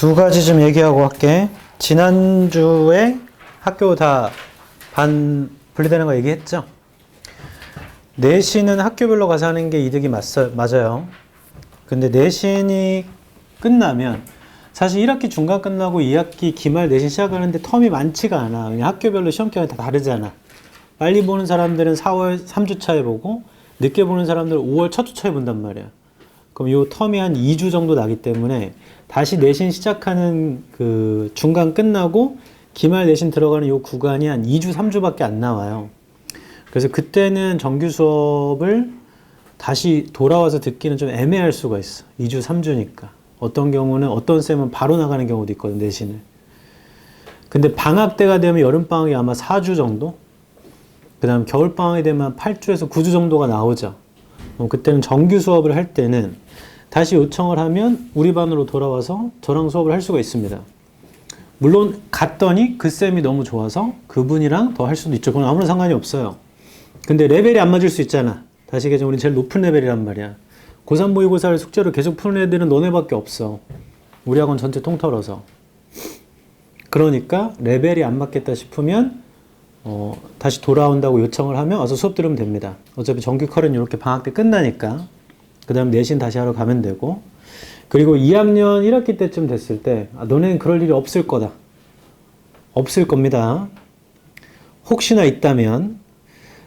두 가지 좀 얘기하고 할게. 지난주에 학교 다 반 분리되는 거 얘기했죠? 내신은 학교별로 가서 하는 게 이득이 맞아요. 근데 내신이 끝나면 사실 1학기 중간 끝나고 2학기 기말 내신 시작하는데 텀이 많지가 않아. 그냥 학교별로 시험 기간이 다 다르잖아. 빨리 보는 사람들은 4월 3주차에 보고 늦게 보는 사람들은 5월 첫 주차에 본단 말이야. 그럼 이 텀이 한 2주 정도 나기 때문에 다시 내신 시작하는 그 중간 끝나고 기말 내신 들어가는 이 구간이 한 2주, 3주밖에 안 나와요. 그래서 그때는 정규 수업을 다시 돌아와서 듣기는 좀 애매할 수가 있어. 2주, 3주니까. 어떤 경우는 어떤 쌤은 바로 나가는 경우도 있거든, 내신을. 근데 방학 때가 되면 여름방학이 아마 4주 정도? 그 다음 겨울방학이 되면 8주에서 9주 정도가 나오죠. 그럼 그때는 정규 수업을 할 때는 다시 요청을 하면 우리 반으로 돌아와서 저랑 수업을 할 수가 있습니다. 물론 갔더니 그 쌤이 너무 좋아서 그분이랑 더 할 수도 있죠. 그건 아무런 상관이 없어요. 근데 레벨이 안 맞을 수 있잖아. 다시 얘기하자면 우리 제일 높은 레벨이란 말이야. 고3 모의고사를 숙제로 계속 푸는 애들은 너네밖에 없어. 우리 학원 전체 통틀어서. 그러니까 레벨이 안 맞겠다 싶으면 다시 돌아온다고 요청을 하면 와서 수업 들으면 됩니다. 어차피 정규 컬은 이렇게 방학 때 끝나니까. 그 다음 내신 다시 하러 가면 되고. 그리고 2학년 1학기 때쯤 됐을 때 너네는 그럴 일이 없을 거다. 없을 겁니다. 혹시나 있다면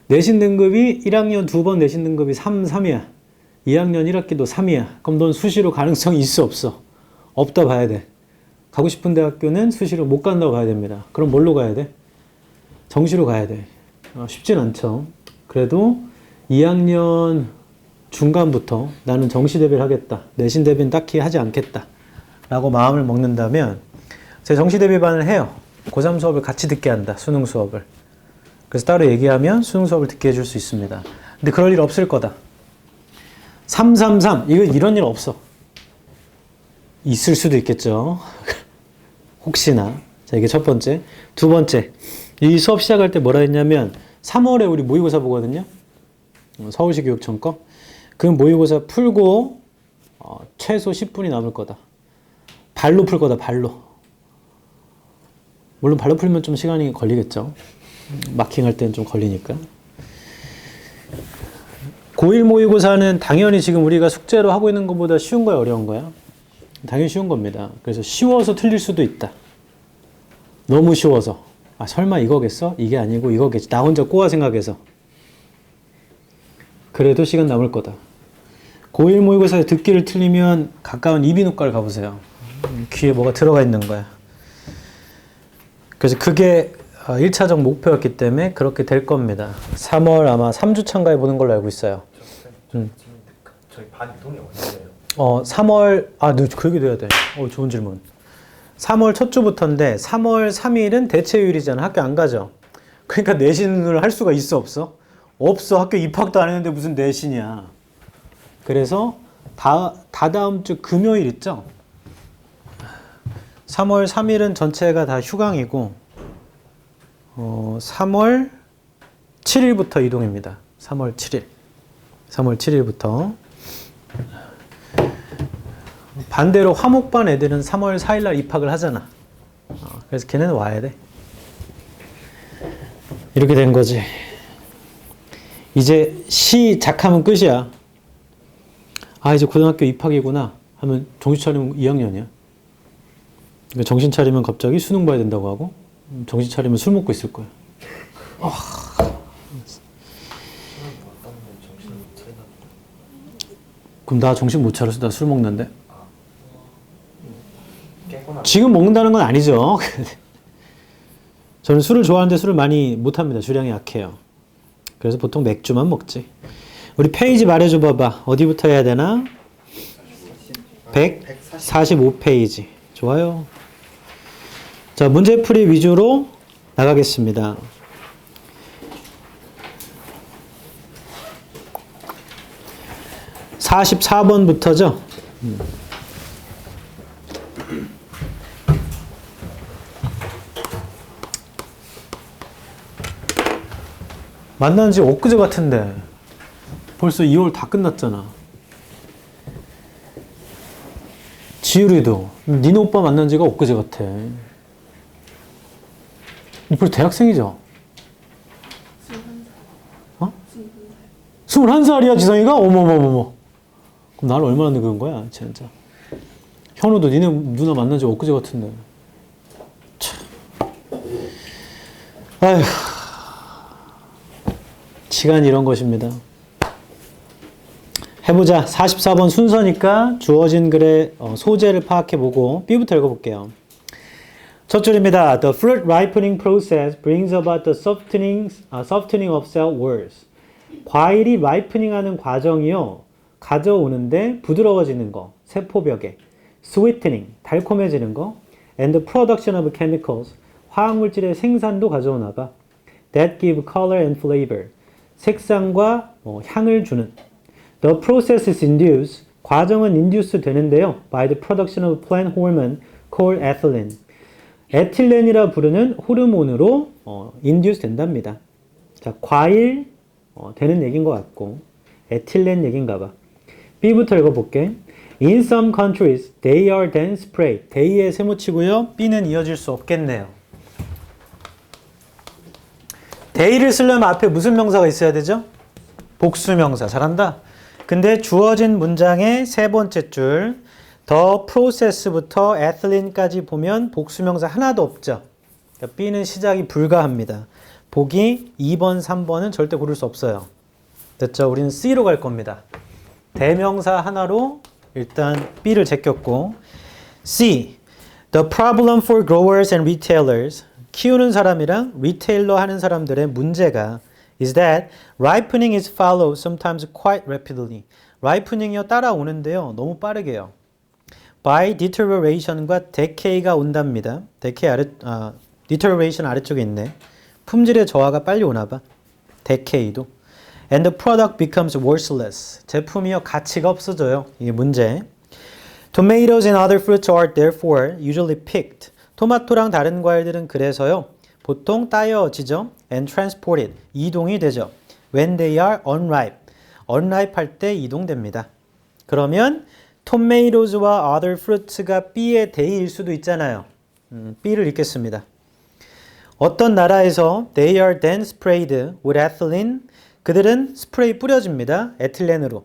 내신 등급이 1학년 2번 내신 등급이 3이야. 2학년 1학기도 3이야. 그럼 넌 수시로 가능성이 있어 없어? 없다 봐야 돼. 가고 싶은 대학교는 수시로 못 간다고 봐야 됩니다. 그럼 뭘로 가야 돼? 정시로 가야 돼. 쉽진 않죠. 그래도 2학년 중간부터 나는 정시 대비를 하겠다. 내신 대비는 딱히 하지 않겠다. 라고 마음을 먹는다면 제 정시 대비반을 해요. 고3 수업을 같이 듣게 한다. 수능 수업을. 그래서 따로 얘기하면 수능 수업을 듣게 해줄 수 있습니다. 근데 그럴 일 없을 거다. 333. 이런 일 없어. 있을 수도 있겠죠. 혹시나. 자, 이게 첫 번째. 두 번째. 이 수업 시작할 때 뭐라 했냐면 3월에 우리 모의고사 보거든요. 서울시 교육청 거. 그 모의고사 풀고 최소 10분이 남을 거다. 발로 풀 거다. 발로. 물론 발로 풀면 좀 시간이 걸리겠죠. 마킹할 때는 좀 걸리니까. 고1 모의고사는 당연히 지금 우리가 숙제로 하고 있는 것보다 쉬운 거야, 어려운 거야? 당연히 쉬운 겁니다. 그래서 쉬워서 틀릴 수도 있다. 너무 쉬워서. 설마 이거겠어? 이게 아니고 이거겠지. 나 혼자 꼬아 생각해서. 그래도 시간 남을 거다. 고1 모의고사에 듣기를 틀리면 가까운 이비인후과를 가보세요. 귀에 뭐가 들어가 있는 거야. 그래서 그게 1차적 목표였기 때문에 그렇게 될 겁니다. 3월 아마 3주 참가해 보는 걸로 알고 있어요. 저희 반 이동이 언제예요? 3월, 너 그 얘기 돼야 돼. 좋은 질문. 3월 첫 주부터인데 3월 3일은 대체휴일이잖아. 학교 안 가죠. 그러니까 내신을 할 수가 있어 없어? 없어. 학교 입학도 안 했는데 무슨 내신이야. 그래서 다다음 주 금요일 있죠? 3월 3일은 전체가 다 휴강이고 3월 7일부터 이동입니다. 3월 7일. 3월 7일부터. 반대로 화목반 애들은 3월 4일날 입학을 하잖아. 그래서 걔네는 와야 돼. 이렇게 된 거지. 이제 시작하면 끝이야. 이제 고등학교 입학이구나 하면 정신 차리면 2학년이야. 그러니까 정신 차리면 갑자기 수능 봐야 된다고 하고 정신 차리면 술 먹고 있을 거야. 그럼 나 정신 못 차려서 나 술 먹는데? 지금 먹는다는 건 아니죠. 저는 술을 좋아하는데 술을 많이 못합니다. 주량이 약해요. 그래서 보통 맥주만 먹지. 우리 페이지 말해줘 봐봐. 어디부터 해야 되나? 145페이지. 좋아요. 자, 문제풀이 위주로 나가겠습니다. (44번부터죠) 만난 지 엊그제 같은데 벌써 2월 다 끝났잖아. 지율이도 니네 오빠 만난 지가 엊그제 같아. 벌써 대학생이죠? 21살. 어? 21살이야 지성이가? 어머머머머. 그럼 나를 얼마나 늙은 거야 진짜. 현우도 니네 누나 만난 지 엊그제 같은데. 참. 아휴. 시간이 이런 것입니다. 해보자. 44번 순서니까 주어진 글의 소재를 파악해보고 B부터 읽어볼게요. 첫 줄입니다. The fruit ripening process brings about the softening of cell walls. 과일이 ripening하는 과정이요. 가져오는데 부드러워지는 거, 세포벽에. sweetening, 달콤해지는 거. and the production of chemicals, 화학물질의 생산도 가져오나 봐. that give color and flavor, 색상과 향을 주는. The process is induced, 과정은 induce 되는데요. by the production of plant hormone called ethylene. 에틸렌이라 부르는 호르몬으로 induce 된답니다. 자, 과일 되는 얘기인 것 같고 에틸렌 얘기인가 봐. B부터 읽어볼게. In some countries, they are then sprayed. they에 세모치고요. B는 이어질 수 없겠네요. they를 쓰려면 앞에 무슨 명사가 있어야 되죠? 복수명사. 잘한다. 근데 주어진 문장의 세 번째 줄 the process부터 ethylene까지 보면 복수명사 하나도 없죠. 그러니까 B는 시작이 불가합니다. 보기 2번, 3번은 절대 고를 수 없어요. 됐죠? 우리는 C로 갈 겁니다. 대명사 하나로 일단 B를 제꼈고 C. The problem for growers and retailers. 키우는 사람이랑 리테일러 하는 사람들의 문제가 is that ripening is followed sometimes quite rapidly. ripening이요 따라오는데요. 너무 빠르게요. by deterioration과 decay가 온답니다. deterioration 아래쪽에 있네. 품질의 저하가 빨리 오나 봐. decay도. and the product becomes worthless. 제품이요 가치가 없어져요. 이게 문제. Tomatoes and other fruits are therefore usually picked. 토마토랑 다른 과일들은 그래서요. 보통 따여지죠. and transported. 이동이 되죠. when they are unripe. unripe 할 때 이동됩니다. 그러면 tomatoes와 other fruits가 B의 대의일 수도 있잖아요. B를 읽겠습니다. 어떤 나라에서 they are then sprayed with ethylene. 그들은 스프레이 뿌려집니다. 에틸렌으로.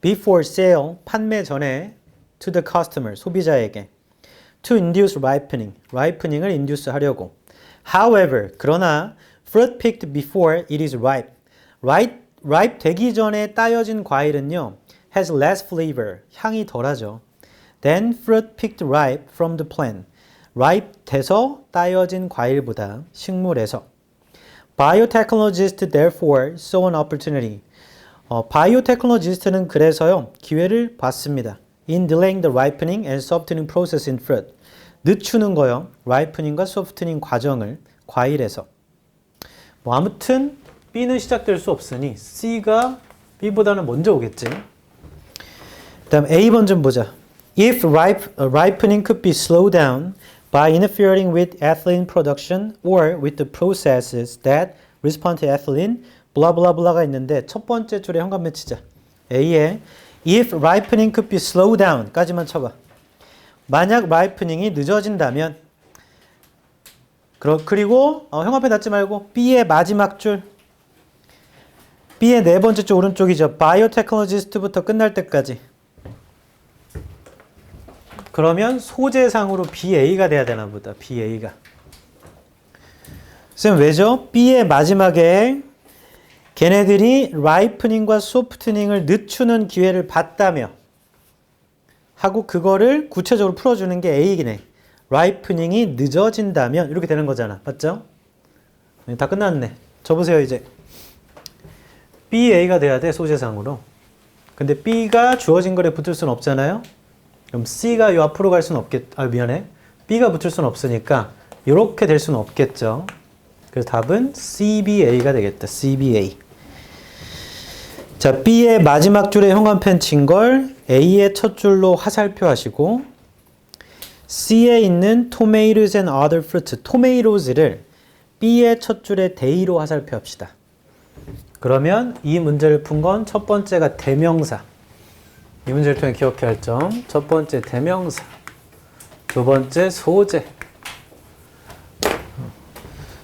before sale. 판매 전에 to the customer. 소비자에게. to induce ripening. ripening을 induce 하려고. However, 그러나 fruit picked before it is ripe. ripe 되기 전에 따여진 과일은요. has less flavor. 향이 덜하죠. than fruit picked ripe from the plant. ripe 돼서 따여진 과일보다 식물에서. Biotechnologists therefore saw an opportunity. 바이오테크놀로지스트는 그래서요. 기회를 봤습니다. In delaying the ripening and softening process in fruit. 늦추는 거요. ripening과 softening 과정을 과일에서. 뭐 아무튼 B는 시작될 수 없으니 C가 B보다는 먼저 오겠지. 그 다음 A번 좀 보자. If ripening could be slowed down by interfering with ethylene production or with the processes that respond to ethylene, 블라블라블라가 있는데 첫 번째 줄에 현관 맺히자. A에 if ripening could be slowed down 까지만 쳐봐. 만약 ripening이 늦어진다면 그리고 형앞에 닿지 말고 B의 마지막 줄 B의 네 번째 줄 오른쪽이죠. biotechnologist부터 끝날 때까지. 그러면 소재상으로 BA가 돼야 되나 보다. BA가. 쌤 왜죠? B의 마지막에 걔네들이 ripening과 softening을 늦추는 기회를 봤다며 하고 그거를 구체적으로 풀어주는 게 A이네. ripening이 늦어진다면 이렇게 되는 거잖아. 맞죠? 다 끝났네. 접으세요 이제. BA가 돼야 돼 소재상으로. 근데 B가 주어진 거에 붙을 수는 없잖아요. 그럼 C가 요 앞으로 갈 수는 미안해. B가 붙을 수는 없으니까 이렇게 될 수는 없겠죠. 그래서 답은 CBA가 되겠다. CBA. 자, B의 마지막 줄에 형광펜 친 걸 A의 첫 줄로 화살표 하시고 C에 있는 tomatoes and other fruits, tomatos를 B의 첫 줄에 they로 화살표 합시다. 그러면 이 문제를 푼 건 첫 번째가 대명사. 이 문제를 통해 기억해야 할 점. 첫 번째 대명사. 두 번째 소재.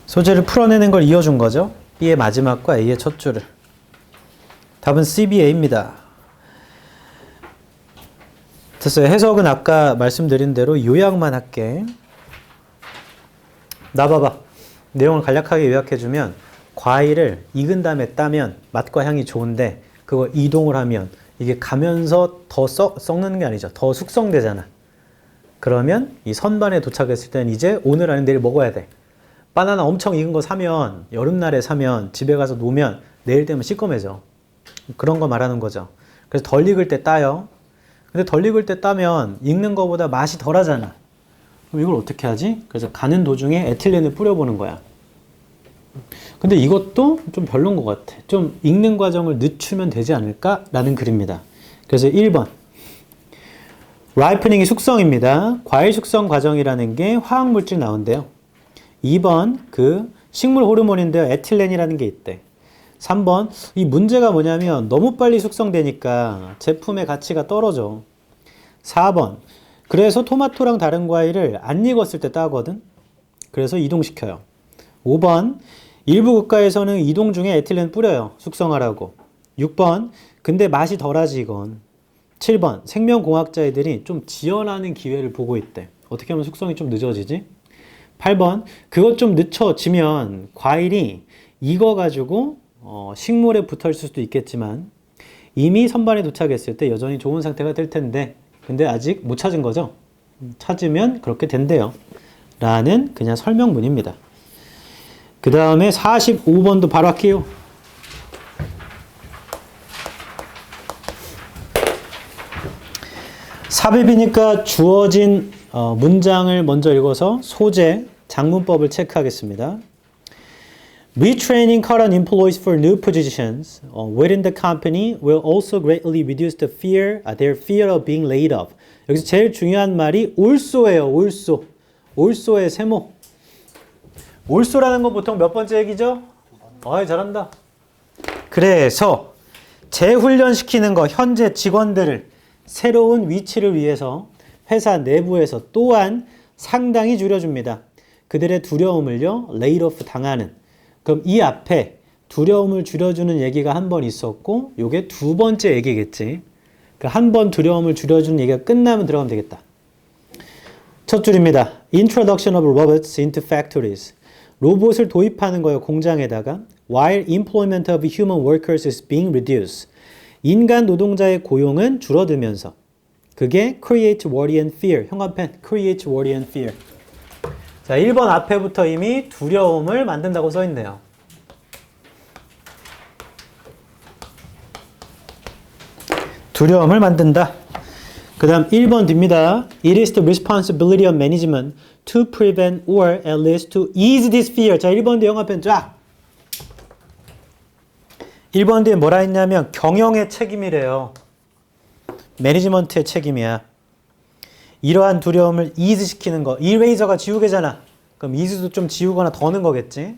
소재를 풀어내는 걸 이어준 거죠. B의 마지막과 A의 첫 줄을. 답은 CBA입니다. 됐어요. 해석은 아까 말씀드린 대로 요약만 할게. 나 봐봐. 내용을 간략하게 요약해주면 과일을 익은 다음에 따면 맛과 향이 좋은데 그걸 이동을 하면 이게 가면서 더 썩는 게 아니죠. 더 숙성되잖아. 그러면 이 선반에 도착했을 때는 이제 오늘 아니면 내일 먹어야 돼. 바나나 엄청 익은 거 사면 여름날에 사면 집에 가서 놓으면 내일 되면 시꺼매져. 그런 거 말하는 거죠. 그래서 덜 익을 때 따요. 근데 덜 익을 때 따면 익는 거보다 맛이 덜하잖아. 그럼 이걸 어떻게 하지? 그래서 가는 도중에 에틸렌을 뿌려보는 거야. 근데 이것도 좀 별론 것 같아. 좀 익는 과정을 늦추면 되지 않을까라는 글입니다. 그래서 1번 라이프닝이 숙성입니다. 과일 숙성 과정이라는 게 화학물질 나온대요. 2번 그 식물 호르몬인데요. 에틸렌이라는 게 있대. 3번 이 문제가 뭐냐면 너무 빨리 숙성되니까 제품의 가치가 떨어져. 4번 그래서 토마토랑 다른 과일을 안 익었을 때 따거든. 그래서 이동시켜요. 5번 일부 국가에서는 이동 중에 에틸렌 뿌려요. 숙성하라고. 6번 근데 맛이 덜하지 이건. 7번 생명공학자애들이 좀 지연하는 기회를 보고 있대. 어떻게 하면 숙성이 좀 늦어지지? 8번 그것 좀 늦춰지면 과일이 익어가지고 식물에 붙어 있을 수도 있겠지만 이미 선반에 도착했을 때 여전히 좋은 상태가 될 텐데 근데 아직 못 찾은 거죠? 찾으면 그렇게 된대요. 라는 그냥 설명문입니다. 그 다음에 45번도 바로 할게요. 삽입이니까 주어진 문장을 먼저 읽어서 소재, 장문법을 체크하겠습니다. Retraining current employees for new positions within the company will also greatly reduce the fear, their fear of being laid off. 여기서 제일 중요한 말이 올소예요. 올소. 올소의 세모. 올소라는 건 보통 몇 번째 얘기죠? 잘한다. 그래서 재훈련시키는 거, 현재 직원들을 새로운 위치를 위해서 회사 내부에서 또한 상당히 줄여줍니다. 그들의 두려움을요, 레이오프 당하는. 그럼 이 앞에 두려움을 줄여주는 얘기가 한 번 있었고, 요게 두 번째 얘기겠지. 그 한 번 두려움을 줄여주는 얘기가 끝나면 들어가면 되겠다. 첫 줄입니다. Introduction of robots into factories. 로봇을 도입하는 거예요, 공장에다가. While employment of human workers is being reduced. 인간 노동자의 고용은 줄어들면서. 그게 create worry and fear. 형광펜, create worry and fear. 자, 1번 앞에부터 이미 두려움을 만든다고 써있네요. 두려움을 만든다. 그 다음 1번 뒤입니다. It is the responsibility of management to prevent or at least to ease this fear. 자, 1번 뒤에 영화편 쫙. 1번 뒤에 뭐라 했냐면 경영의 책임이래요. 매니지먼트의 책임이야. 이러한 두려움을 ease 시키는 거. eraser가 지우개잖아. 그럼 ease도 좀 지우거나 더는 거겠지.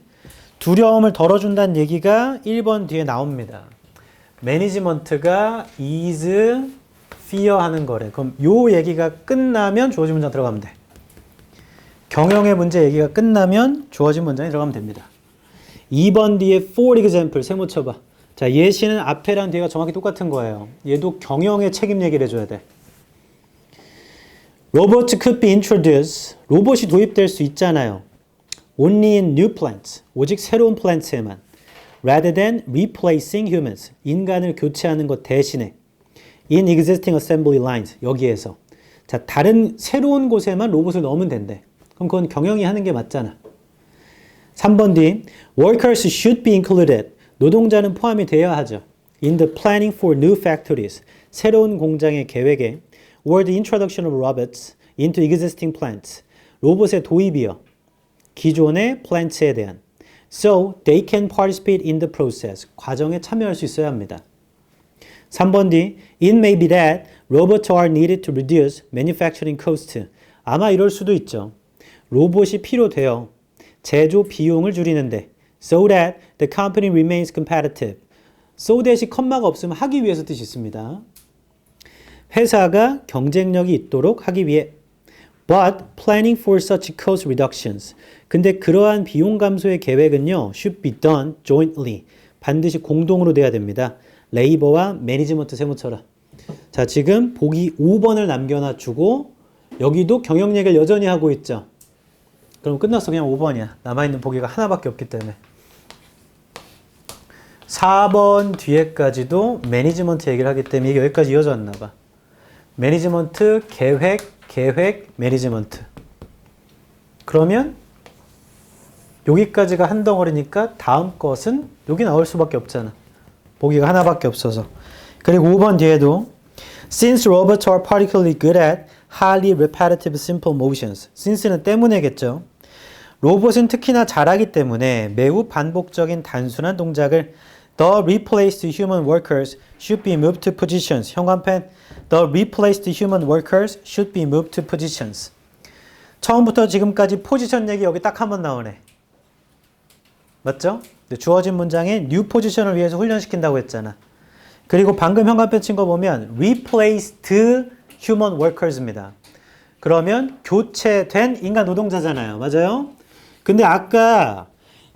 두려움을 덜어준다는 얘기가 1번 뒤에 나옵니다. 매니지먼트가 ease fear 하는 거래. 그럼 요 얘기가 끝나면 주어진 문장 들어가면 돼. 경영의 문제 얘기가 끝나면 주어진 문장이 들어가면 됩니다. 2번 뒤에 for example 세모 쳐봐. 자, 예시는 앞에랑 뒤가 정확히 똑같은 거예요. 얘도 경영의 책임 얘기를 해줘야 돼. Robots could be introduced. 로봇이 도입될 수 있잖아요. Only in new plants. 오직 새로운 플랜트에만. Rather than replacing humans. 인간을 교체하는 것 대신에. In existing assembly lines. 여기에서. 자, 다른 새로운 곳에만 로봇을 넣으면 된대. 그럼 그건 경영이 하는 게 맞잖아. 3번 뒤. Workers should be included. 노동자는 포함이 되어야 하죠. In the planning for new factories. 새로운 공장의 계획에. Or the introduction of robots into existing plants. 로봇의 도입이요. 기존의 플랜트에 대한. So they can participate in the process. 과정에 참여할 수 있어야 합니다. 3번 뒤. It may be that robots are needed to reduce manufacturing cost. 아마 이럴 수도 있죠. 로봇이 필요돼요. 제조 비용을 줄이는데. So that the company remains competitive. So that이 컴마가 없으면 하기 위해서 뜻이 있습니다. 회사가 경쟁력이 있도록 하기 위해. But planning for such cost reductions. 근데 그러한 비용 감소의 계획은요, should be done jointly. 반드시 공동으로 돼야 됩니다. 레이버와 매니지먼트 세무처럼. 자, 지금 보기 5번을 남겨놔주고 여기도 경영 얘기를 여전히 하고 있죠. 그럼 끝났어. 그냥 5번이야. 남아있는 보기가 하나밖에 없기 때문에. 4번 뒤에까지도 매니지먼트 얘기를 하기 때문에 이게 여기까지 이어져 왔나 봐. 매니지먼트, 계획, 매니지먼트. 그러면 여기까지가 한 덩어리니까 다음 것은 여기 나올 수밖에 없잖아. 보기가 하나밖에 없어서. 그리고 5번 뒤에도 Since robots are particularly good at highly repetitive simple motions. Since는 때문에겠죠. 로봇은 특히나 잘하기 때문에 매우 반복적인 단순한 동작을 The replaced human workers should be moved to positions. 현관펜 The replaced human workers should be moved to positions. 처음부터 지금까지 포지션 얘기 여기 딱 한 번 나오네. 맞죠? 주어진 문장에 new 포지션을 위해서 훈련시킨다고 했잖아. 그리고 방금 현관펜 친 거 보면 replaced human workers입니다. 그러면 교체된 인간 노동자잖아요. 맞아요? 근데 아까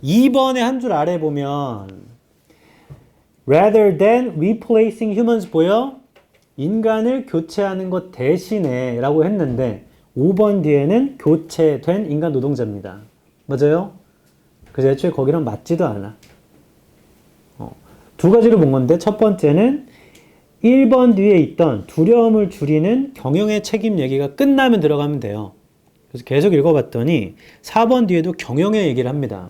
2번의 한 줄 아래 보면 rather than replacing humans 보여? 인간을 교체하는 것 대신에 라고 했는데 5번 뒤에는 교체된 인간 노동자입니다. 맞아요? 그래서 애초에 거기랑 맞지도 않아. 두 가지를 본 건데 첫 번째는 1번 뒤에 있던 두려움을 줄이는 경영의 책임 얘기가 끝나면 들어가면 돼요. 그래서 계속 읽어봤더니 4번 뒤에도 경영의 얘기를 합니다.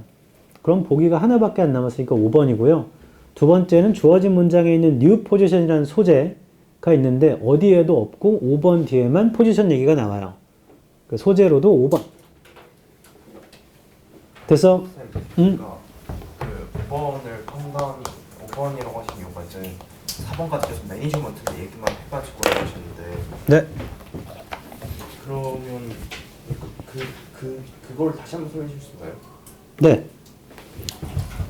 그럼 보기가 하나밖에 안 남았으니까 5번이고요. 두 번째는 주어진 문장에 있는 new position이라는 소재가 있는데 어디에도 없고 5번 뒤에만 포지션 얘기가 나와요. 그 소재로도 5번. 됐어? 그러니까 그 5번을 판단 5번이라고 하신 이유가 이제 4번까지 계속 매니지먼트 얘기만 해가지고 하셨는데 네. 그러면 그걸 다시 한번 설명해 주실 수 있나요? 네.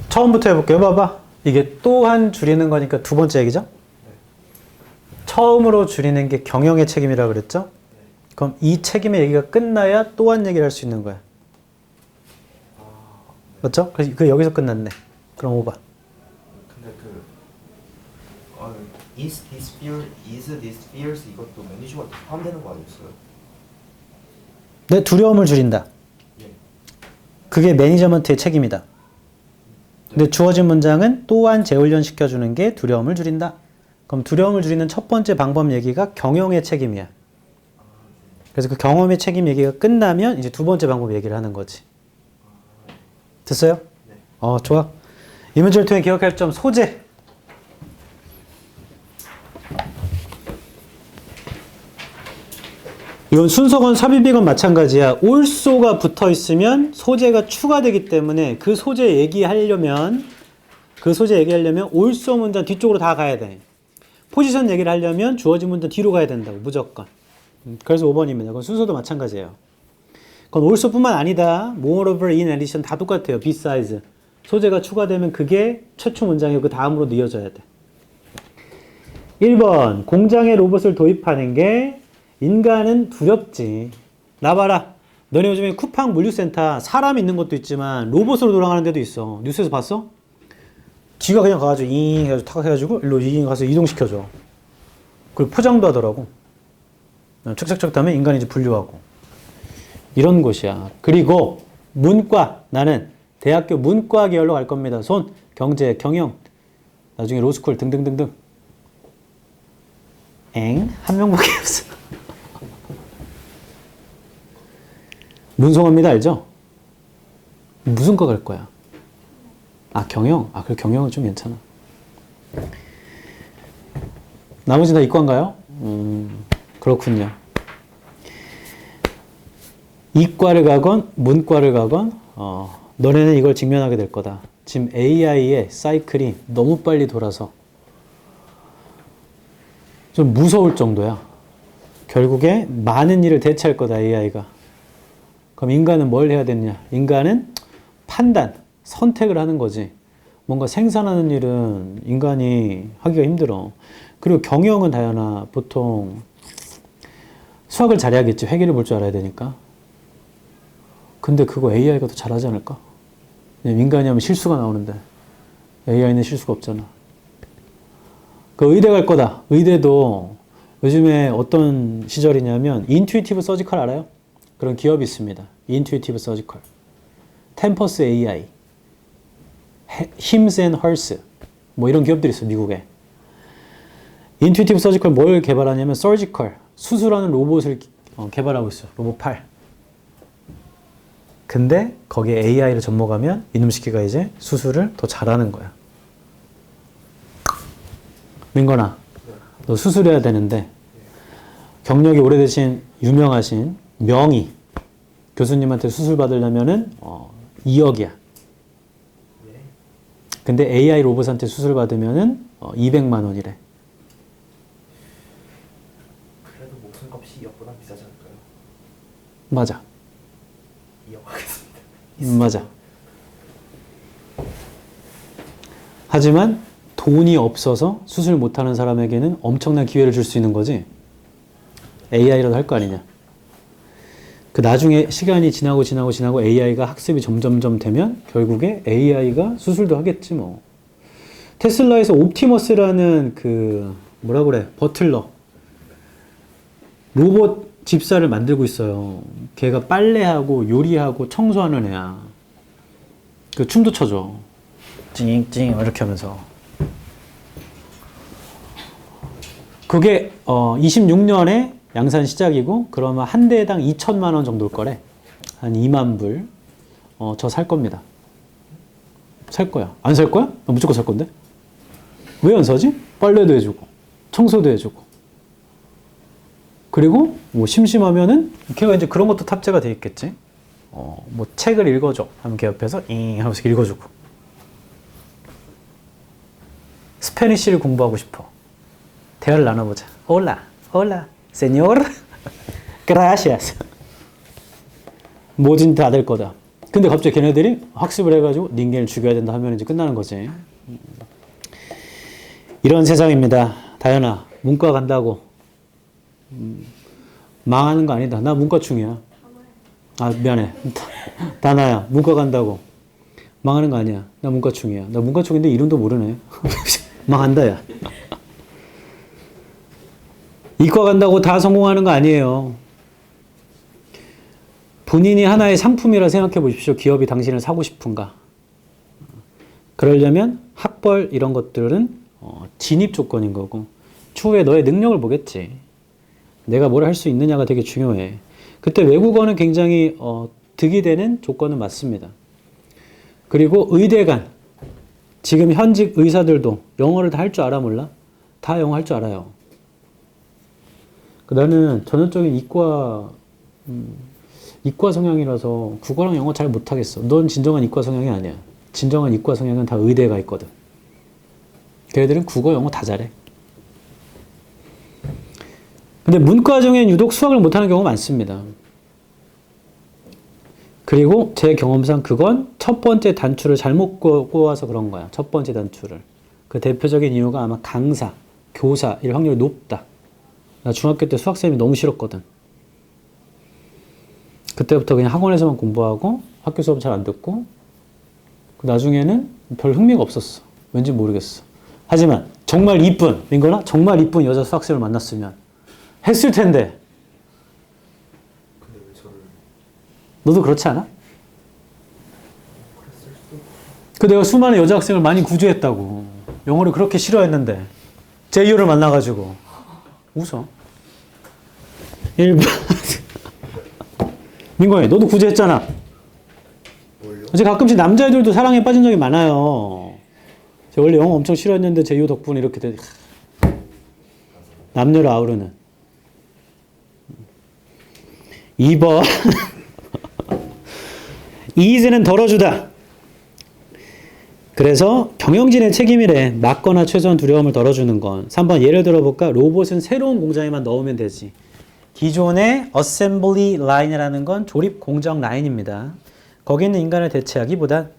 처음부터 해볼게요. 봐봐. 이게 또한 줄이는 거니까 두 번째 얘기죠? 네. 처음으로 줄이는 게 경영의 책임이라고 그랬죠? 네. 그럼 이 책임의 얘기가 끝나야 또한 얘기를 할 수 있는 거야. 네. 맞죠? 그래서 그 여기서 끝났네. 그럼 5번. 근데 is this fears 이것도 매니지먼트 포함되는 거 아니었어요? 네, 두려움을 줄인다. 예. 그게 매니저먼트의 책임이다. 근데 주어진 문장은 또한 재훈련시켜주는 게 두려움을 줄인다. 그럼 두려움을 줄이는 첫 번째 방법 얘기가 경영의 책임이야. 그래서 그 경험의 책임 얘기가 끝나면 이제 두 번째 방법 얘기를 하는 거지. 됐어요? 네. 좋아. 이 문제를 통해 기억할 점 소재. 이건 순서건 삽입이건 마찬가지야. also가 붙어 있으면 소재가 추가되기 때문에 그 소재 얘기하려면 also 문장 뒤쪽으로 다 가야 돼. 포지션 얘기를 하려면 주어진 문장 뒤로 가야 된다고 무조건. 그래서 5번입니다. 그건 순서도 마찬가지예요. 그건 also뿐만 아니다. moreover, in addition 다 똑같아요. besides. 소재가 추가되면 그게 최초 문장이고 그 다음으로 이어져야 돼. 1번 공장에 로봇을 도입하는 게 인간은 두렵지. 나봐라. 너네 요즘에 쿠팡 물류센터 사람 있는 것도 있지만 로봇으로 돌아가는 데도 있어. 뉴스에서 봤어? 지가 그냥 가가지고 잉 해가지고 탁 해가지고 일로 잉 가서 이동시켜줘. 그리고 포장도 하더라고. 척척척 다음에 인간이 이제 분류하고. 이런 곳이야. 그리고 문과. 나는 대학교 문과 계열로 갈 겁니다. 손, 경제, 경영, 나중에 로스쿨 등등등등. 한 명밖에 없어. 문송합니다. 알죠? 무슨 과 갈 거야? 경영? 그래 경영은 좀 괜찮아. 나머지 다 이과인가요? 그렇군요. 이과를 가건 문과를 가건 너네는 이걸 직면하게 될 거다. 지금 AI의 사이클이 너무 빨리 돌아서 좀 무서울 정도야. 결국에 많은 일을 대체할 거다, AI가. 그럼 인간은 뭘 해야 되느냐? 인간은 판단, 선택을 하는 거지. 뭔가 생산하는 일은 인간이 하기가 힘들어. 그리고 경영은 다연아 보통 수학을 잘해야겠지. 회계를 볼 줄 알아야 되니까. 근데 그거 AI가 더 잘하지 않을까? 그냥 인간이 하면 실수가 나오는데 AI는 실수가 없잖아. 그 의대 갈 거다. 의대도 요즘에 어떤 시절이냐면 인투이티브 서지컬 알아요? 그런 기업이 있습니다. 인투이티브 서지컬. 템퍼스 AI, 힘스 앤 헐스 뭐 이런 기업들이 있어 미국에. 인투이티브 서지컬 뭘 개발하냐면 서지컬 수술하는 로봇을 개발하고 있어. 로봇 팔. 근데 거기에 AI를 접목하면 이놈 새끼가 이제 수술을 더 잘하는 거야. 민건아, 너 수술해야 되는데 경력이 오래되신 유명하신 명의 교수님한테 수술 받으려면은 2억이야. 근데 AI 로봇한테 수술 받으면은 200만 원이래. 그래도 목숨값이 2억보다 비싸지 않을까요? 맞아. 2억 하겠습니다. 맞아. 하지만 돈이 없어서 수술 못하는 사람에게는 엄청난 기회를 줄 수 있는 거지. AI라도 할 거 아니냐. 그 나중에 시간이 지나고 AI가 학습이 점점점 되면 결국에 AI가 수술도 하겠지 뭐. 테슬라에서 옵티머스라는 그 뭐라 그래 버틀러 로봇 집사를 만들고 있어요. 걔가 빨래하고 요리하고 청소하는 애야. 그 춤도 춰줘. 찡찡 이렇게 하면서. 그게 26년에 양산 시작이고 그러면 한 대당 2천만 원 정도일 거래. 한 2만 불. 저 살 겁니다. 살 거야. 안 살 거야? 나 무조건 살 건데. 왜 안 사지? 빨래도 해주고 청소도 해주고 그리고 뭐 심심하면은 걔가 이제 그런 것도 탑재가 돼 있겠지. 뭐 책을 읽어줘 하면 걔 옆에서 잉 하면서 읽어주고 스페니쉬를 공부하고 싶어. 대화를 나눠보자. Hola, hola, señor, gracias. 뭐든 다 될 거다. 근데 갑자기 걔네들이 학습을 해가지고 닌겐을 죽여야 된다 하면 이제 끝나는 거지. 이런 세상입니다. 다현아, 문과 간다고 망하는 거 아니다. 나 문과충이야. 아 미안해. 다나야, 문과 간다고 망하는 거 아니야. 나 문과충이야. 나 문과충인데 이름도 모르네. 망한다 야. 이과 간다고 다 성공하는 거 아니에요. 본인이 하나의 상품이라 생각해 보십시오. 기업이 당신을 사고 싶은가. 그러려면 학벌 이런 것들은 진입 조건인 거고 추후에 너의 능력을 보겠지. 내가 뭘 할 수 있느냐가 되게 중요해. 그때 외국어는 굉장히 득이 되는 조건은 맞습니다. 그리고 의대간 지금 현직 의사들도 영어를 다 할 줄 알아 몰라? 다 영어 할 줄 알아요. 나는 전형적인 이과 성향이라서 국어랑 영어 잘 못하겠어. 넌 진정한 이과 성향이 아니야. 진정한 이과 성향은 다 의대가 있거든. 걔네들은 국어, 영어 다 잘해. 근데 문과 중엔 유독 수학을 못하는 경우가 많습니다. 그리고 제 경험상 그건 첫 번째 단추를 잘못 꼬아서 그런 거야. 첫 번째 단추를. 그 대표적인 이유가 아마 강사, 교사일 확률이 높다. 나 중학교 때 수학쌤이 너무 싫었거든. 그때부터 그냥 학원에서만 공부하고 학교 수업 잘 안 듣고 나중에는 별 흥미가 없었어. 왠지 모르겠어. 하지만 정말 이쁜 민거나 정말 이쁜 여자 수학쌤을 만났으면 했을 텐데. 근데 왜 저를 너도 그렇지 않아? 그랬을 수도. 그 내가 수많은 여자 학생을 많이 구조했다고. 영어를 그렇게 싫어했는데 제이유를 만나가지고 웃어. 1번 민건이 너도 구제했잖아. 뭘요? 이제 가끔씩 남자애들도 사랑에 빠진 적이 많아요. 제가 원래 영어 엄청 싫어했는데 제이유 덕분에 이렇게 돼. 남녀를 아우르는. 2번 이즈는 덜어주다. 그래서 경영진의 책임이래. 맞거나 최소한 두려움을 덜어주는 건. 3번 예를 들어볼까? 로봇은 새로운 공장에만 넣으면 되지. 기존의 어셈블리 라인이라는 건 조립 공정 라인입니다. 거기 있는 인간을 대체하기보단.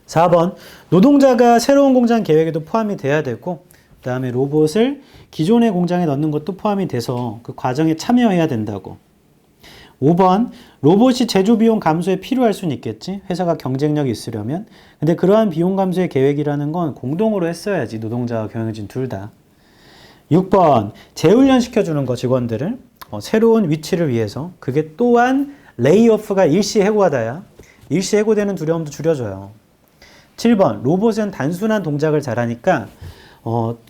4번 노동자가 새로운 공장 계획에도 포함이 돼야 되고 그다음에 로봇을 기존의 공장에 넣는 것도 포함이 돼서 그 과정에 참여해야 된다고. 5번, 로봇이 제조 비용 감소에 필요할 수는 있겠지. 회사가 경쟁력이 있으려면. 근데 그러한 비용 감소의 계획이라는 건 공동으로 했어야지. 노동자와 경영진 둘 다. 6번, 재훈련 시켜주는 거 직원들을 새로운 위치를 위해서. 그게 또한 레이오프가 일시 해고하다야. 일시 해고되는 두려움도 줄여줘요. 7번, 로봇은 단순한 동작을 잘하니까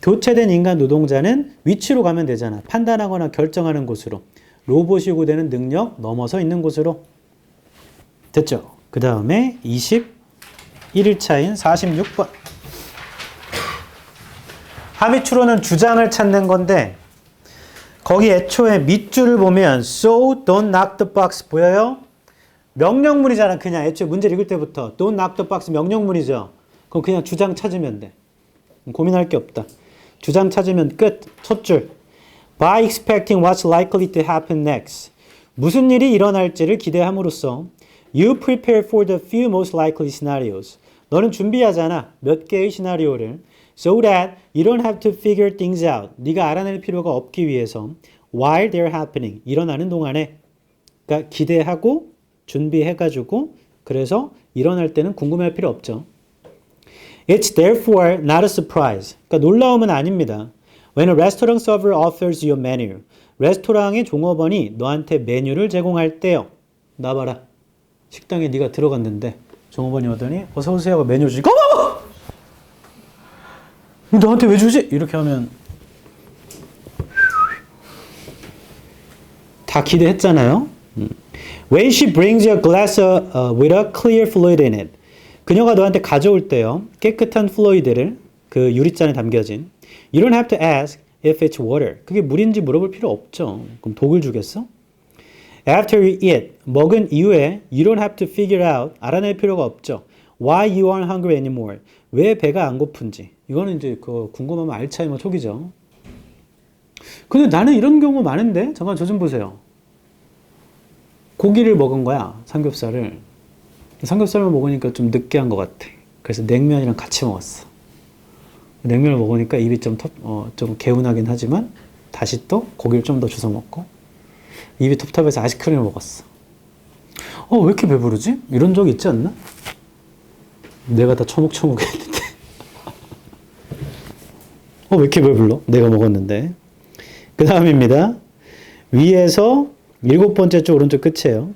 교체된 인간 노동자는 위치로 가면 되잖아. 판단하거나 결정하는 곳으로. 로봇이 요구되는 능력 넘어서 있는 곳으로. 됐죠? 그 다음에 21일차인 46번. 합의 추론은 주장을 찾는 건데 거기 애초에 밑줄을 보면 So don't knock the box 보여요? 명령문이잖아. 그냥 애초에 문제를 읽을 때부터 Don't knock the box 명령문이죠. 그럼 그냥 주장 찾으면 돼. 고민할 게 없다. 주장 찾으면 끝. 첫 줄. By expecting what's likely to happen next. 무슨 일이 일어날지를 기대함으로써 You prepare for the few most likely scenarios. 너는 준비하잖아. 몇 개의 시나리오를. So that you don't have to figure things out. 네가 알아낼 필요가 없기 위해서 while they're happening. 일어나는 동안에. 그러니까 기대하고 준비해가지고 그래서 일어날 때는 궁금해할 필요 없죠. It's therefore not a surprise. 그러니까 놀라움은 아닙니다. When a restaurant server offers you a menu. 레스토랑의 종업원이 너한테 메뉴를 제공할 때요. 나봐라. 식당에 네가 들어갔는데 종업원이 오더니 어서 오세요 하고 메뉴 주고 너한테 왜 주지? 이렇게 하면 다 기대했잖아요. When she brings you a glass with a clear fluid in it. 그녀가 너한테 가져올 때요. 깨끗한 플루이드를 그 유리잔에 담겨진. You don't have to ask if it's water. 그게 물인지 물어볼 필요 없죠. 그럼 독을 주겠어? After you eat. 먹은 이후에 you don't have to figure out. 알아낼 필요가 없죠. Why you aren't hungry anymore. 왜 배가 안 고픈지. 이거는 이제 그 궁금하면 알츠하이머 촉이죠. 근데 나는 이런 경우 많은데? 잠깐 저 좀 보세요. 고기를 먹은 거야. 삼겹살을. 삼겹살만 먹으니까 좀 느끼한 것 같아. 그래서 냉면이랑 같이 먹었어. 냉면을 먹으니까 입이 좀 개운하긴 하지만 다시 또 고기를 좀 더 주워 먹고 입이 텁텁해서 아이스크림을 먹었어. 왜 이렇게 배부르지? 이런 적 있지 않나? 내가 다 처묵처묵 했는데 왜 이렇게 배불러? 내가 먹었는데. 그 다음입니다. 위에서 7번째 줄 오른쪽 끝이에요.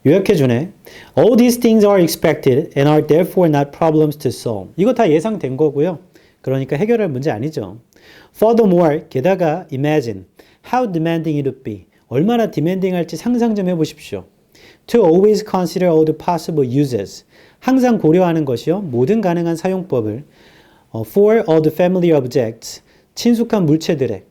요약해주네. All these things are expected and are therefore not problems to solve. 이거 다 예상된 거고요. 그러니까 해결할 문제 아니죠. Furthermore, 게다가 imagine how demanding it would be. 얼마나 demanding 할지 상상 좀 해보십시오. To always consider all the possible uses. 항상 고려하는 것이요. 모든 가능한 사용법을 for all the family objects. 친숙한 물체들의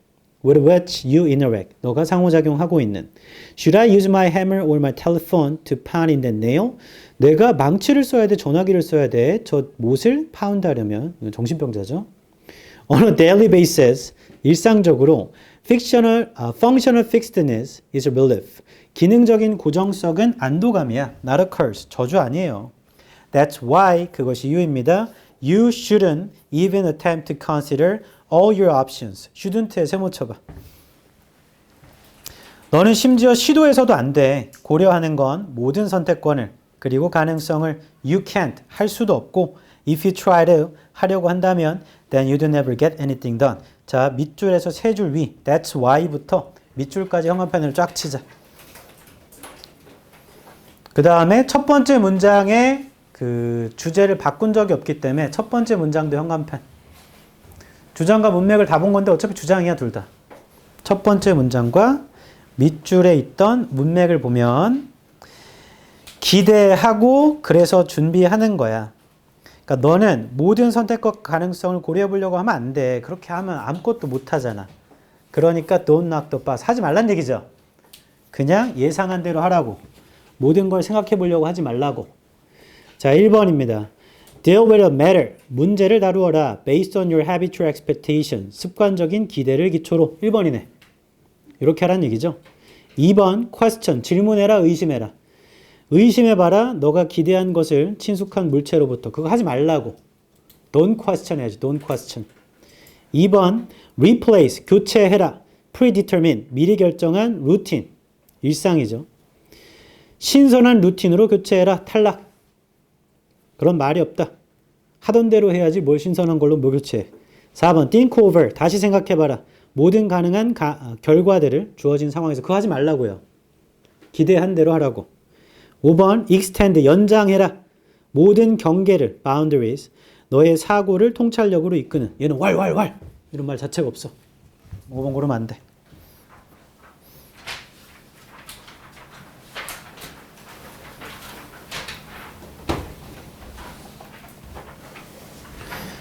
with which you interact. 너가 상호작용하고 있는. Should I use my hammer or my telephone to pound in that nail? 내가 망치를 써야 돼? 전화기를 써야 돼? 저 못을 파운드하려면 정신병자죠. On a daily basis, 일상적으로 functional fixedness is a relief. 기능적인 고정성은 안도감이야. Not a curse. 저주 아니에요. That's why 그것이 이유입니다. You shouldn't even attempt to consider all your options. shouldn't에 세모 쳐봐. 너는 심지어 시도해서도 안 돼. 고려하는 건 모든 선택권을 그리고 가능성을 you can't 할 수도 없고 if you try to 하려고 한다면 then you'd never get anything done. 자, 밑줄에서 세 줄 위 that's why부터 밑줄까지 형광펜을 쫙 치자. 그 다음에 첫 번째 문장의 그 주제를 바꾼 적이 없기 때문에 첫 번째 문장도 형광펜. 주장과 문맥을 다 본 건데 어차피 주장이야 둘 다. 첫 번째 문장과 밑줄에 있던 문맥을 보면 기대하고 그래서 준비하는 거야. 그러니까 너는 모든 선택과 가능성을 고려해 보려고 하면 안 돼. 그렇게 하면 아무것도 못 하잖아. 그러니까 don't knock the box. 하지 말란 얘기죠. 그냥 예상한 대로 하라고. 모든 걸 생각해 보려고 하지 말라고. 자, 1번입니다. Deal with a matter. 문제를 다루어라. Based on your habitual expectation. 습관적인 기대를 기초로. 1번이네. 이렇게 하라는 얘기죠. 2번 question. 질문해라. 의심해라. 의심해봐라. 너가 기대한 것을 친숙한 물체로부터. 그거 하지 말라고. Don't question 해야지. Don't question. 2번 replace 교체해라. predetermine 미리 결정한 루틴 일상이죠. 신선한 루틴으로 교체해라. 탈락. 그런 말이 없다. 하던 대로 해야지 뭘 신선한 걸로 뭐 교체해. 4번 think over 다시 생각해봐라. 모든 가능한 결과들을 주어진 상황에서 그거 하지 말라고요. 기대한 대로 하라고. 5번 extend 연장해라. 모든 경계를 boundaries 너의 사고를 통찰력으로 이끄는 얘는 왈왈왈 이런 말 자체가 없어. 5번 고르면 안 돼.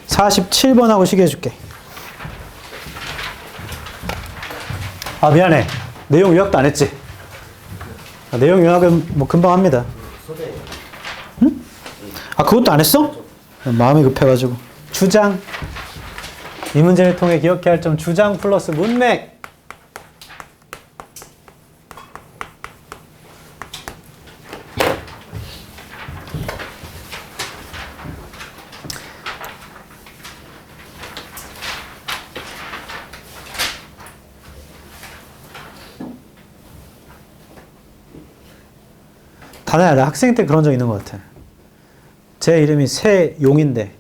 (47번하고) 시계 해줄게. 아 미안해. 내용 요약도 안 했지. 내용 요약은 뭐 금방 합니다. 응? 아 그것도 안 했어? 마음이 급해가지고. 주장. 이 문제를 통해 기억해야 할 점 주장 플러스 문맥. 다나야, 나 학생 때 그런 적 있는 것 같아. 제 이름이 세용인데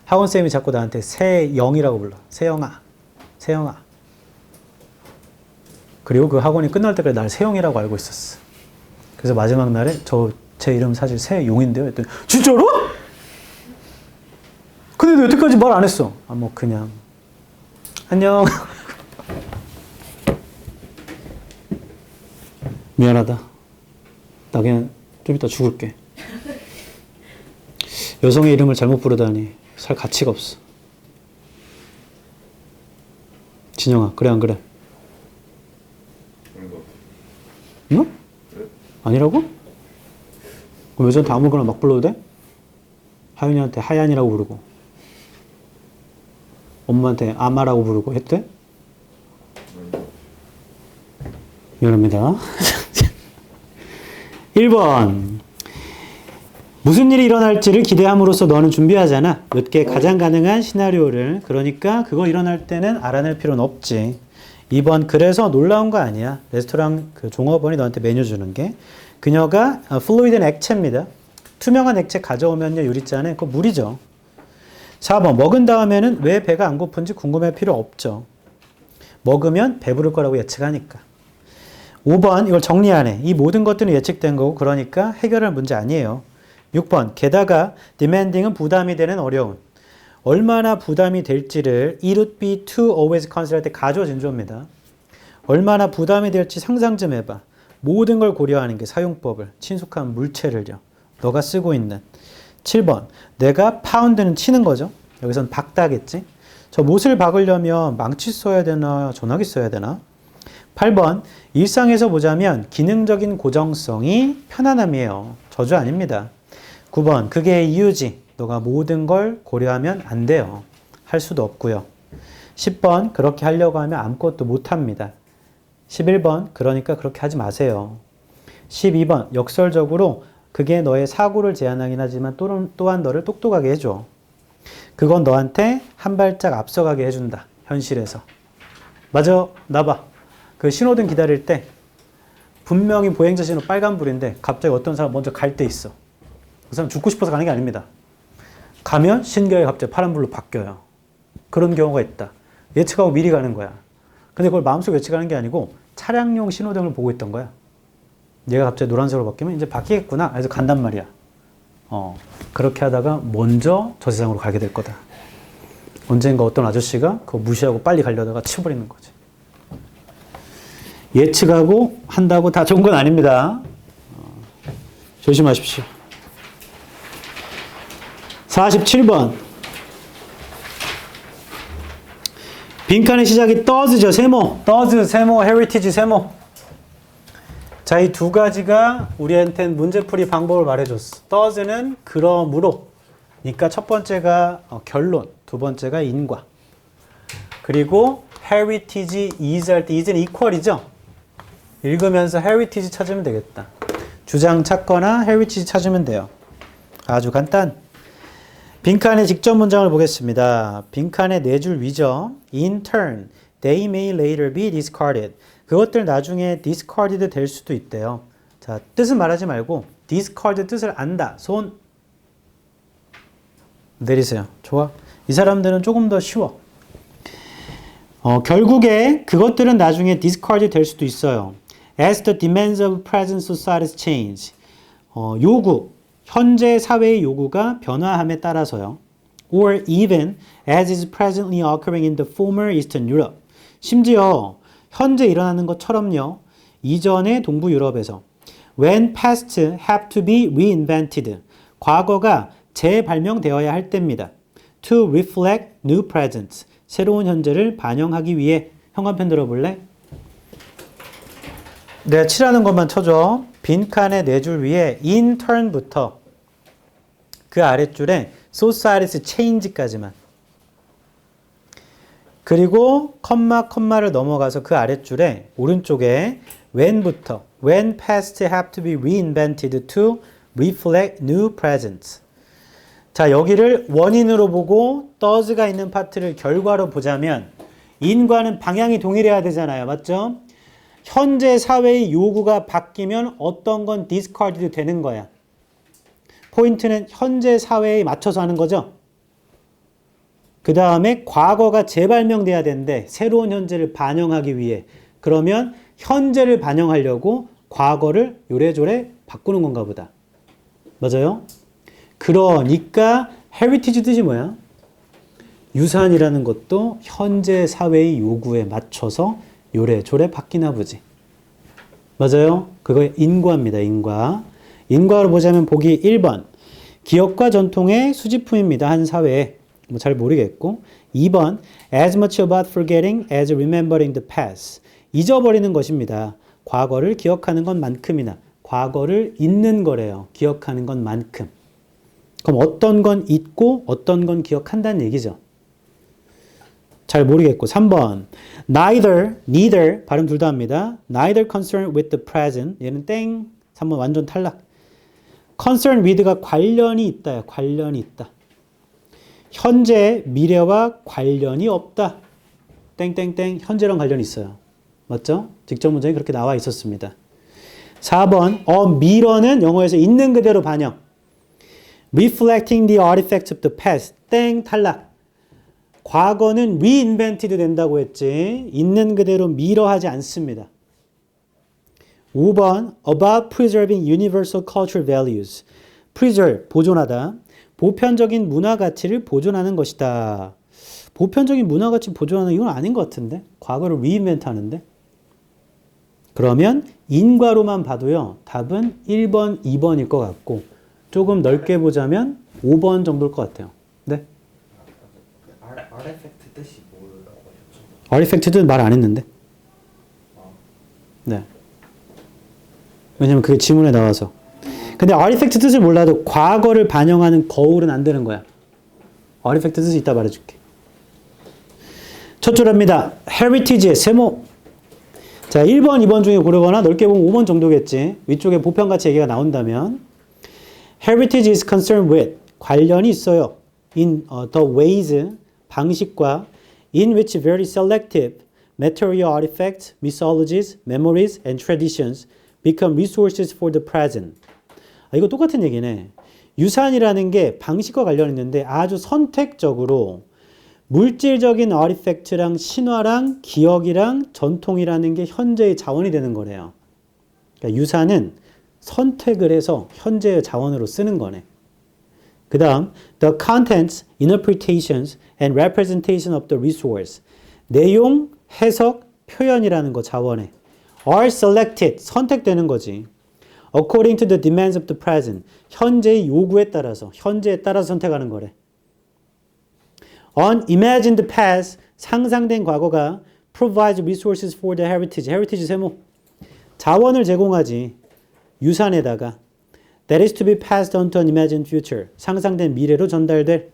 학원쌤이 자꾸 나한테 세영이라고 불러. 세영아. 세영아. 그리고 그 학원이 끝날 때까지 날 세영이라고 알고 있었어. 그래서 마지막 날에 제 이름 사실 세용인데요. 했더니 진짜로? 근데 너 여태까지 말 안 했어. 아, 뭐 그냥 안녕. 미안하다. 나 그냥 좀 이따 죽을게. 여성의 이름을 잘못 부르다니 살 가치가 없어. 진영아, 그래 안 그래? 응? 아니라고? 그럼 여자한테 아무거나 막 불러도 돼? 하윤이한테 하얀이라고 부르고 엄마한테 아마라고 부르고 해도 돼? 미안합니다. 1번 무슨 일이 일어날지를 기대함으로써 너는 준비하잖아. 몇 개 가장 가능한 시나리오를. 그러니까 그거 일어날 때는 알아낼 필요는 없지. 2번 그래서 놀라운 거 아니야. 레스토랑 그 종업원이 너한테 메뉴 주는 게. 그녀가 플루이드는 액체입니다. 투명한 액체 가져오면요 유리잔에 그거 물이죠. 4번 먹은 다음에는 왜 배가 안 고픈지 궁금할 필요 없죠. 먹으면 배부를 거라고 예측하니까. 5번 이걸 정리하네. 이 모든 것들은 예측된 거고 그러니까 해결할 문제 아니에요. 6번 게다가 demanding은 부담이 되는 어려운. 얼마나 부담이 될지를 it would be too always consider 할 때 가조 진조입니다. 얼마나 부담이 될지 상상 좀 해봐. 모든 걸 고려하는 게 사용법을. 친숙한 물체를요. 너가 쓰고 있는. 7번 내가 파운드는 치는 거죠. 여기선 박다겠지. 저 못을 박으려면 망치 써야 되나 전화기 써야 되나. 8번 일상에서 보자면 기능적인 고정성이 편안함이에요. 저주 아닙니다. 9번 그게 이유지. 너가 모든 걸 고려하면 안 돼요. 할 수도 없고요. 10번 그렇게 하려고 하면 아무것도 못합니다. 11번 그러니까 그렇게 하지 마세요. 12번 역설적으로 그게 너의 사고를 제한하긴 하지만 또한 너를 똑똑하게 해줘. 그건 너한테 한 발짝 앞서가게 해준다. 현실에서. 맞아. 나봐. 그 신호등 기다릴 때 분명히 보행자 신호 빨간불인데 갑자기 어떤 사람 먼저 갈 때 있어. 그 사람 죽고 싶어서 가는 게 아닙니다. 가면 신기하게 갑자기 파란불로 바뀌어요. 그런 경우가 있다. 예측하고 미리 가는 거야. 근데 그걸 마음속에 예측하는 게 아니고 차량용 신호등을 보고 있던 거야. 얘가 갑자기 노란색으로 바뀌면 이제 바뀌겠구나. 그래서 간단 말이야. 그렇게 하다가 먼저 저 세상으로 가게 될 거다. 언젠가 어떤 아저씨가 그거 무시하고 빨리 가려다가 치워버리는 거지. 예측하고 한다고 다 좋은 건 아닙니다. 조심하십시오. 47번. 빈칸의 시작이 does죠. 세모. does, 세모, heritage, 세모. 자, 이 두 가지가 우리한테는 문제풀이 방법을 말해줬어. does는 그러므로. 그러니까 첫 번째가 결론, 두 번째가 인과. 그리고 heritage is 할 때 is는 equal이죠. 읽으면서 heritage 찾으면 되겠다. 주장 찾거나 heritage 찾으면 돼요. 아주 간단. 빈칸의 직접 문장을 보겠습니다. 빈칸의 네 줄 위죠. In turn, they may later be discarded. 그것들 나중에 discarded 될 수도 있대요. 자, 뜻은 말하지 말고 discard 뜻을 안다. 손 내리세요. 좋아. 이 사람들은 조금 더 쉬워. 결국에 그것들은 나중에 discard 될 수도 있어요. As the demands of present societies change. 요구, 현재 사회의 요구가 변화함에 따라서요. Or even as is presently occurring in the former Eastern Europe. 심지어 현재 일어나는 것처럼요. 이전의 동부 유럽에서 when past have to be reinvented. 과거가 재발명되어야 할 때입니다. To reflect new present. 새로운 현재를 반영하기 위해. 현관펜 들어볼래? 내가 칠하는 것만 쳐줘. 빈칸의 네 줄 위에 in turn부터 그 아랫줄에 societies change까지만. 그리고 컴마를 넘어가서 그 아랫줄에 오른쪽에 when부터 when past have to be reinvented to reflect new present. 자, 여기를 원인으로 보고 does가 있는 파트를 결과로 보자면 in과는 방향이 동일해야 되잖아요. 맞죠? 현재 사회의 요구가 바뀌면 어떤 건 discarded 되는 거야. 포인트는 현재 사회에 맞춰서 하는 거죠. 그 다음에 과거가 재발명돼야 되는데 새로운 현재를 반영하기 위해. 그러면 현재를 반영하려고 과거를 요래조래 바꾸는 건가 보다. 맞아요? 그러니까 heritage 뜻이 뭐야? 유산이라는 것도 현재 사회의 요구에 맞춰서 요래조래 바뀌나 보지. 맞아요? 그거 인과입니다. 인과. 인과로 보자면 보기 1번. 기억과 전통의 수집품입니다. 한 사회에. 뭐 잘 모르겠고. 2번. As much about forgetting as remembering the past. 잊어버리는 것입니다. 과거를 기억하는 것만큼이나. 과거를 잊는 거래요. 기억하는 것만큼. 그럼 어떤 건 잊고 어떤 건 기억한다는 얘기죠. 잘 모르겠고. 3번. neither 발음 둘 다 합니다. neither concerned with the present. 얘는 땡. 3번 완전 탈락. concerned with가 관련이 있다요. 관련이 있다. 현재 미래와 관련이 없다. 땡땡땡. 현재랑 관련이 있어요. 맞죠? 직접 문장이 그렇게 나와 있었습니다. 4번. mirror는 영어에서 있는 그대로 반영. reflecting the artifacts of the past. 땡 탈락. 과거는 reinvented 된다고 했지. 있는 그대로 미러하지 않습니다. 5번. about preserving universal cultural values. preserve, 보존하다. 보편적인 문화 가치를 보존하는 것이다. 보편적인 문화 가치 보존하는 이건 아닌 것 같은데. 과거를 reinvent 하는데. 그러면 인과로만 봐도요. 답은 1번, 2번일 것 같고 조금 넓게 보자면 5번 정도일 것 같아요. 네. artifact 뜻이 뭐라고 하셨죠? artifact도 말 안 했는데. 네. 왜냐면 그게 지문에 나와서. 근데 artifact 뜻을 몰라도 과거를 반영하는 거울은 안 되는 거야. artifact 뜻을 이따 말해줄게. 첫 줄합니다. heritage의 세모. 자, 1번, 2번 중에 고르거나 넓게 보면 5번 정도겠지. 위쪽에 보편가치 얘기가 나온다면 heritage is concerned with 관련이 있어요. in the ways 방식과 in which very selective material artifacts, mythologies, memories and traditions become resources for the present. 이거 똑같은 얘기네. 유산이라는 게 방식과 관련이 있는데 아주 선택적으로 물질적인 아티팩트랑 신화랑 기억이랑 전통이라는 게 현재의 자원이 되는 거래요. 그러니까 유산은 선택을 해서 현재의 자원으로 쓰는 거네. 그 다음, the contents, interpretations, and representation of the resource. 내용, 해석, 표현이라는 거 자원에. are selected, 선택되는 거지. according to the demands of the present. 현재의 요구에 따라서, 현재에 따라서 선택하는 거래. unimagined past, 상상된 과거가 provides resources for the heritage. heritage 세모. 자원을 제공하지. 유산에다가 that is to be passed on to an imagined future. 상상된 미래로 전달될.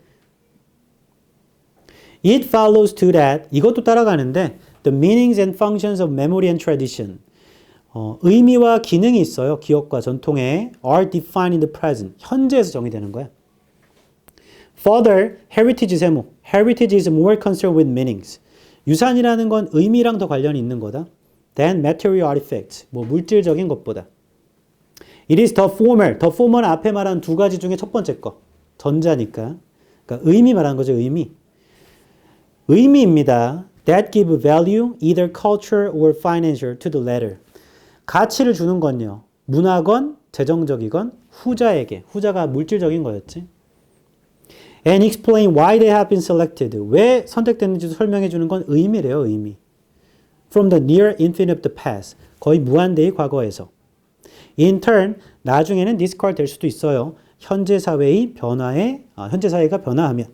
It follows to that. 이것도 따라가는데 the meanings and functions of memory and tradition. 의미와 기능이 있어요. 기억과 전통에 are defined in the present. 현재에서 정의되는 거야. Further, heritage 세모. Heritage is more concerned with meanings. 유산이라는 건 의미랑 더 관련이 있는 거다. Than material artifacts. 뭐 물질적인 것보다. It is the former. The former는 앞에 말한 두 가지 중에 첫 번째 거. 전자니까. 그러니까 의미 말하는 거죠. 의미. 의미입니다. That give value, either cultural or financial, to the latter. 가치를 주는 건요. 문화건, 재정적이건 후자에게. 후자가 물질적인 거였지. And explain why they have been selected. 왜 선택됐는지도 설명해 주는 건 의미래요. 의미. From the near infinite of the past. 거의 무한대의 과거에서. In turn, 나중에는 discard 될 수도 있어요. 현재 사회의 변화에, 현재 사회가 변화하면.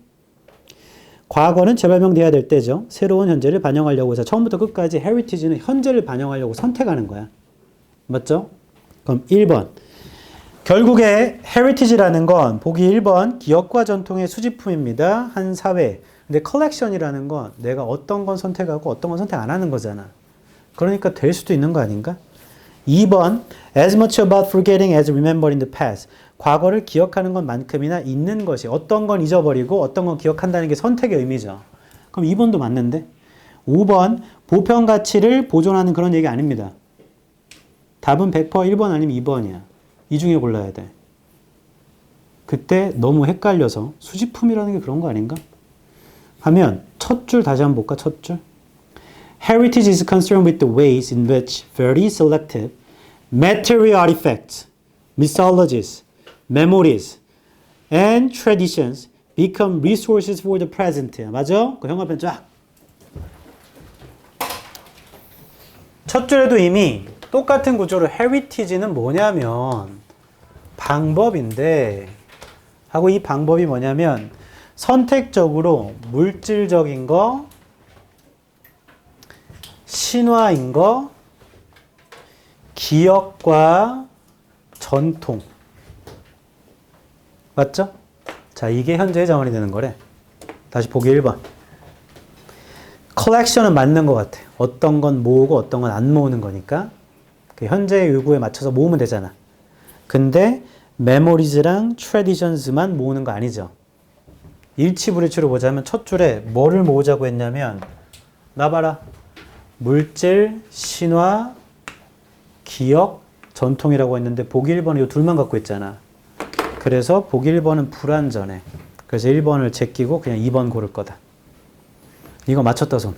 과거는 재발명돼야 될 때죠. 새로운 현재를 반영하려고 해서 처음부터 끝까지 heritage는 현재를 반영하려고 선택하는 거야. 맞죠? 그럼 1번. 결국에 heritage라는 건 보기 1번 기억과 전통의 수집품입니다. 한 사회. 근데 collection이라는 건 내가 어떤 건 선택하고 어떤 건 선택 안 하는 거잖아. 그러니까 될 수도 있는 거 아닌가? 2번 as much about forgetting as remembered in the past. 과거를 기억하는 것만큼이나 있는 것이 어떤 건 잊어버리고 어떤 건 기억한다는 게 선택의 의미죠. 그럼 2번도 맞는데? 5번 보편 가치를 보존하는 그런 얘기 아닙니다. 답은 100% 1번 아니면 2번이야. 이 중에 골라야 돼. 그때 너무 헷갈려서 수집품이라는 게 그런 거 아닌가? 하면 첫 줄 다시 한번 볼까? 첫 줄. Heritage is concerned with the ways in which very selective material artifacts, mythologies, memories, and traditions become resources for the present. 맞아? 그 형광펜 쫙. 첫 줄에도 이미 똑같은 구조로 heritage는 뭐냐면 방법인데 하고 이 방법이 뭐냐면 선택적으로 물질적인 거, 신화인 거, 기억과 전통. 맞죠? 자, 이게 현재의 자원이 되는 거래. 다시 보기 1번. 컬렉션은 맞는 것 같아. 어떤 건 모으고 어떤 건 안 모으는 거니까. 그 현재의 요구에 맞춰서 모으면 되잖아. 근데 메모리즈랑 트래디션스만 모으는 거 아니죠. 일치불일치로 보자면 첫 줄에 뭐를 모으자고 했냐면 나 봐라. 물질, 신화, 기억, 전통이라고 했는데 보기 1번은 이 둘만 갖고 있잖아. 그래서 보기 1번은 불완전해. 그래서 1번을 제끼고 그냥 2번 고를 거다. 이거 맞췄다 손.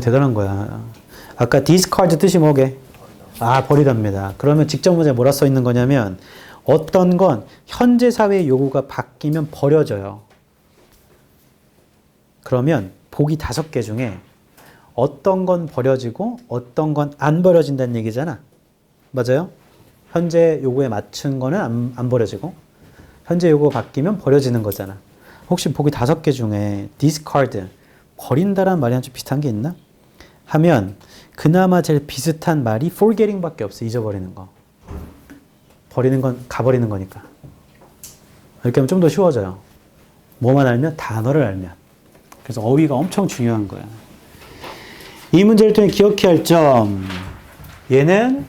대단한 거야. 아까 discard 뜻이 뭐게? 버리답니다. 그러면 직접 문제에 뭐라 써 있는 거냐면 어떤 건 현재 사회의 요구가 바뀌면 버려져요. 그러면 보기 5개 중에 어떤 건 버려지고 어떤 건 안 버려진다는 얘기잖아. 맞아요? 현재 요구에 맞춘 거는 안 버려지고 현재 요구가 바뀌면 버려지는 거잖아. 혹시 보기 5개 중에 discard, 버린다라는 말이랑 좀 비슷한 게 있나? 하면 그나마 제일 비슷한 말이 forgetting 밖에 없어. 잊어버리는 거. 버리는 건 가버리는 거니까. 이렇게 하면 좀 더 쉬워져요. 뭐만 알면? 단어를 알면. 그래서 어휘가 엄청 중요한 거야. 이 문제를 통해 기억해야 할 점. 얘는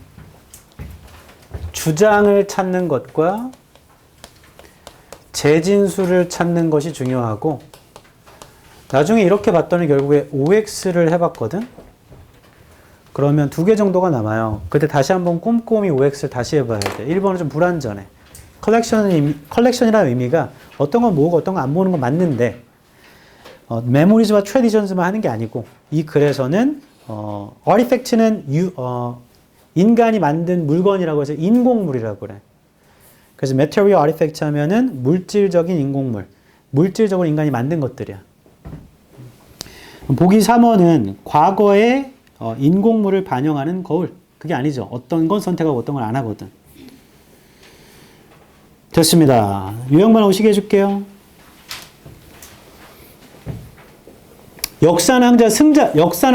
주장을 찾는 것과 재진수를 찾는 것이 중요하고 나중에 이렇게 봤더니 결국에 OX를 해봤거든? 그러면 2개 정도가 남아요. 그때 다시 한번 꼼꼼히 OX를 다시 해봐야 돼. 1번은 좀 불완전해. 컬렉션이라는 의미가 어떤 건 모으고 어떤 건 안 모으는 건 맞는데 메모리즈와 트래디션스만 하는 게 아니고 이 글에서는 artifact는 인간이 만든 물건이라고 해서 인공물이라고 그래. 그래서 material artifact 하면은 물질적인 인공물, 물질적으로 인간이 만든 것들이야. 보기 3번은 과거의 인공물을 반영하는 거울. 그게 아니죠. 어떤 건 선택하고 어떤 건 안 하거든. 됐습니다. 유형만 오시게 해줄게요. 역사는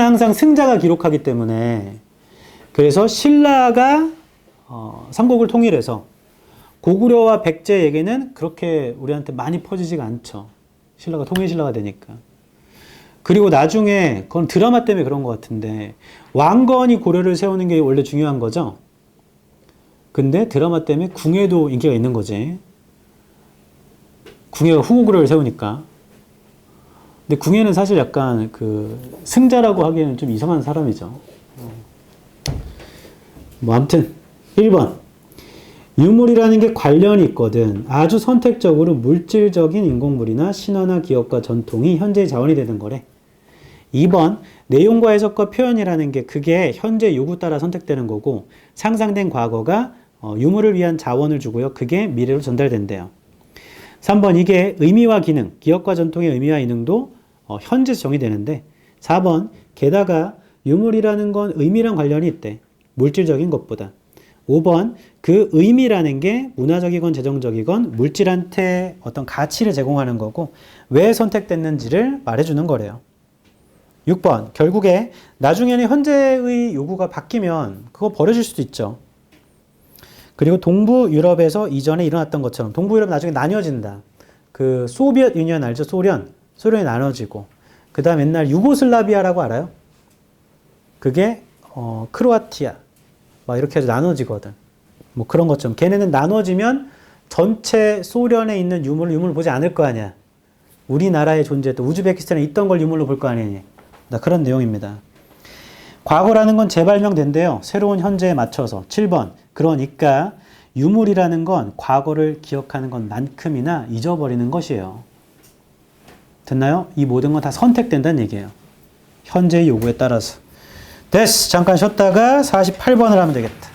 항상 승자가 기록하기 때문에 그래서 신라가 삼국을 통일해서 고구려와 백제에게는 그렇게 우리한테 많이 퍼지지가 않죠. 신라가 통일신라가 되니까. 그리고 나중에 그건 드라마 때문에 그런 것 같은데 왕건이 고려를 세우는 게 원래 중요한 거죠. 근데 드라마 때문에 궁에도 인기가 있는 거지. 궁예가 후구를 세우니까. 근데 궁예는 사실 약간 그 승자라고 하기에는 좀 이상한 사람이죠. 뭐 아무튼 1번 유물이라는 게 관련이 있거든 아주 선택적으로 물질적인 인공물이나 신화나 기억과 전통이 현재의 자원이 되는 거래. 2번 내용과 해석과 표현이라는 게 그게 현재 요구 따라 선택되는 거고 상상된 과거가 유물을 위한 자원을 주고요. 그게 미래로 전달된대요. 3번 이게 의미와 기능, 기억과 전통의 의미와 기능도 현재 정의되는데 4번 게다가 유물이라는 건 의미랑 관련이 있대. 물질적인 것보다. 5번 그 의미라는 게 문화적이건 재정적이건 물질한테 어떤 가치를 제공하는 거고 왜 선택됐는지를 말해주는 거래요. 6번 결국에 나중에는 현재의 요구가 바뀌면 그거 버려질 수도 있죠. 그리고 동부 유럽에서 이전에 일어났던 것처럼 동부 유럽 나중에 나뉘어진다. 그 소비에트 유니언 알죠? 소련이 나눠지고 그 다음 옛날 유고슬라비아라고 알아요? 그게 크로아티아 막 이렇게 해서 나눠지거든. 뭐 그런 것처럼 걔네는 나눠지면 전체 소련에 있는 유물을 보지 않을 거 아니야. 우리나라에 존재했던 우즈베키스탄에 있던 걸 유물로 볼 거 아니니. 그런 내용입니다. 과거라는 건 재발명된대요. 새로운 현재에 맞춰서. 7번 그러니까 유물이라는 건 과거를 기억하는 것만큼이나 잊어버리는 것이에요. 됐나요? 이 모든 건 다 선택된다는 얘기예요. 현재의 요구에 따라서. 됐어. 잠깐 쉬었다가 48번을 하면 되겠다.